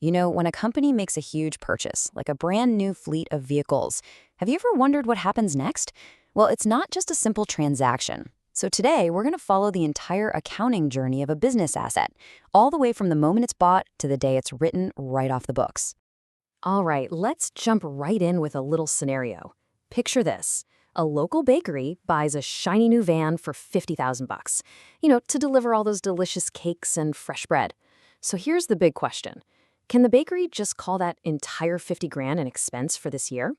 When a company makes a huge purchase, like a brand new fleet of vehicles, have you ever wondered what happens next? Well, it's not just a simple transaction. So today, we're going to follow the entire accounting journey of a business asset, all the way from the moment it's bought to the day it's written right off the books. All right, let's jump right in with a little scenario. Picture this. A local bakery buys a shiny new van for 50,000 bucks, to deliver all those delicious cakes and fresh bread. So here's the big question. Can the bakery just call that entire 50 grand an expense for this year?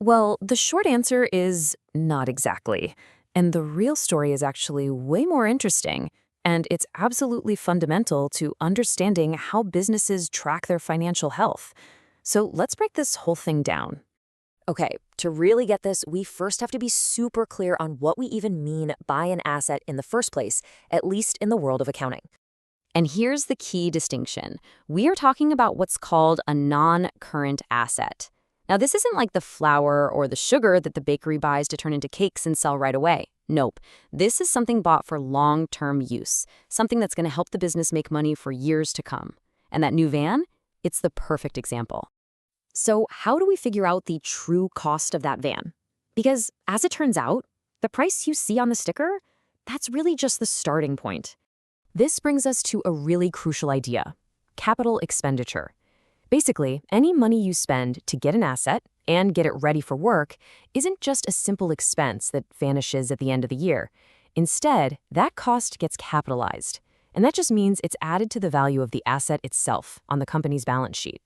Well, the short answer is not exactly. And the real story is actually way more interesting. And it's absolutely fundamental to understanding how businesses track their financial health. So let's break this whole thing down. Okay, to really get this, we first have to be super clear on what we even mean by an asset in the first place, at least in the world of accounting. And here's the key distinction. We are talking about what's called a non-current asset. Now, this isn't like the flour or the sugar that the bakery buys to turn into cakes and sell right away. Nope. This is something bought for long-term use, something that's going to help the business make money for years to come. And that new van? It's the perfect example. So how do we figure out the true cost of that van? Because as it turns out, the price you see on the sticker, that's really just the starting point. This brings us to a really crucial idea: capital expenditure. Basically, any money you spend to get an asset and get it ready for work isn't just a simple expense that vanishes at the end of the year. Instead, that cost gets capitalized. And that just means it's added to the value of the asset itself on the company's balance sheet.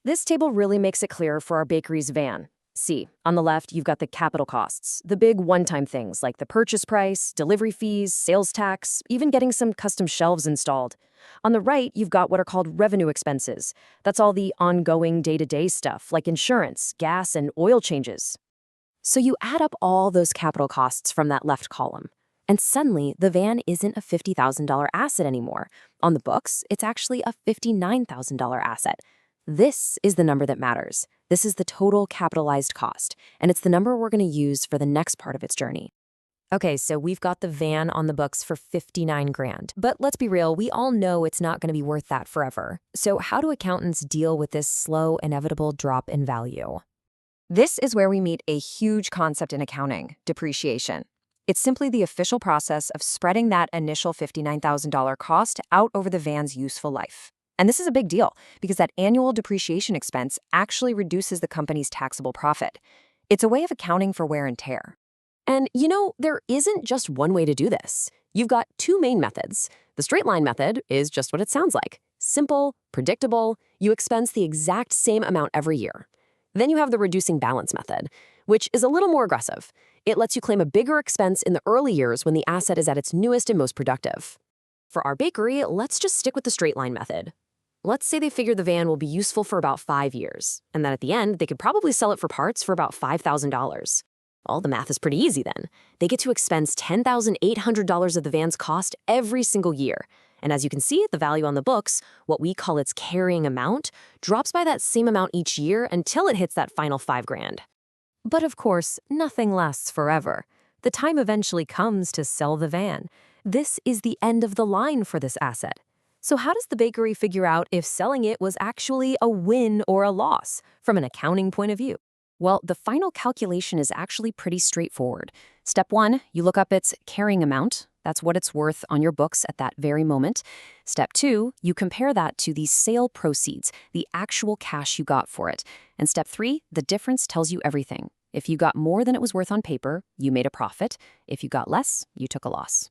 This table really makes it clear for our bakery's van. See, on the left, you've got the capital costs, the big one-time things like the purchase price, delivery fees, sales tax, even getting some custom shelves installed. On the right, you've got what are called revenue expenses. That's all the ongoing day-to-day stuff like insurance, gas, and oil changes. So you add up all those capital costs from that left column. And suddenly, the van isn't a $50,000 asset anymore. On the books, it's actually a $59,000 asset. This is the number that matters. This is the total capitalized cost, and it's the number we're going to use for the next part of its journey. Okay, so we've got the van on the books for 59 grand. But let's be real, we all know it's not going to be worth that forever. So how do accountants deal with this slow, inevitable drop in value? This is where we meet a huge concept in accounting: depreciation. It's simply the official process of spreading that initial $59,000 cost out over the van's useful life. And this is a big deal because that annual depreciation expense actually reduces the company's taxable profit. It's a way of accounting for wear and tear. And there isn't just one way to do this. You've got two main methods. The straight line method is just what it sounds like: simple, predictable, you expense the exact same amount every year. Then you have the reducing balance method, which is a little more aggressive. It lets you claim a bigger expense in the early years when the asset is at its newest and most productive. For our bakery, let's just stick with the straight line method. Let's say they figure the van will be useful for about 5 years, and that at the end, they could probably sell it for parts for about $5,000. Well, the math is pretty easy then. They get to expense $10,800 of the van's cost every single year. And as you can see, the value on the books, what we call its carrying amount, drops by that same amount each year until it hits that final 5 grand. But of course, nothing lasts forever. The time eventually comes to sell the van. This is the end of the line for this asset. So how does the bakery figure out if selling it was actually a win or a loss from an accounting point of view? Well, the final calculation is actually pretty straightforward. Step 1, you look up its carrying amount. That's what it's worth on your books at that very moment. Step 2, you compare that to the sale proceeds, the actual cash you got for it. And step 3, the difference tells you everything. If you got more than it was worth on paper, you made a profit. If you got less, you took a loss.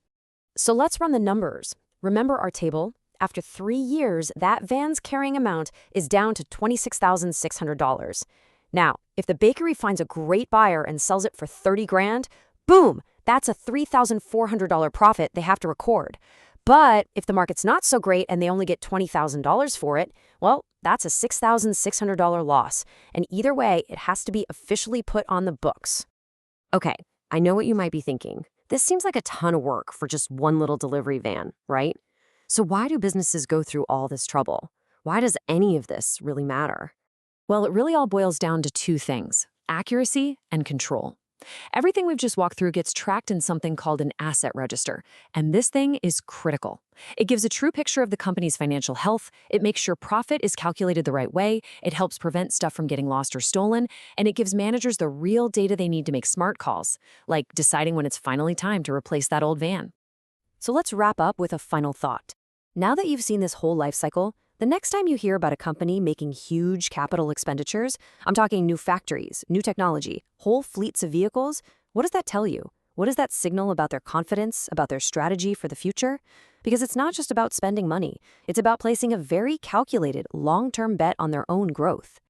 So let's run the numbers. Remember our table? After 3 years, that van's carrying amount is down to $26,600. Now, if the bakery finds a great buyer and sells it for 30 grand, boom, that's a $3,400 profit they have to record. But if the market's not so great and they only get $20,000 for it, well, that's a $6,600 loss. And either way, it has to be officially put on the books. Okay, I know what you might be thinking. This seems like a ton of work for just one little delivery van, right? So why do businesses go through all this trouble? Why does any of this really matter? Well, it really all boils down to two things: accuracy and control. Everything we've just walked through gets tracked in something called an asset register, and this thing is critical. It gives a true picture of the company's financial health, it makes sure profit is calculated the right way, it helps prevent stuff from getting lost or stolen, and it gives managers the real data they need to make smart calls, like deciding when it's finally time to replace that old van. So let's wrap up with a final thought. Now that you've seen this whole life cycle, the next time you hear about a company making huge capital expenditures, I'm talking new factories, new technology, whole fleets of vehicles, what does that tell you? What does that signal about their confidence, about their strategy for the future? Because it's not just about spending money. It's about placing a very calculated, long-term bet on their own growth.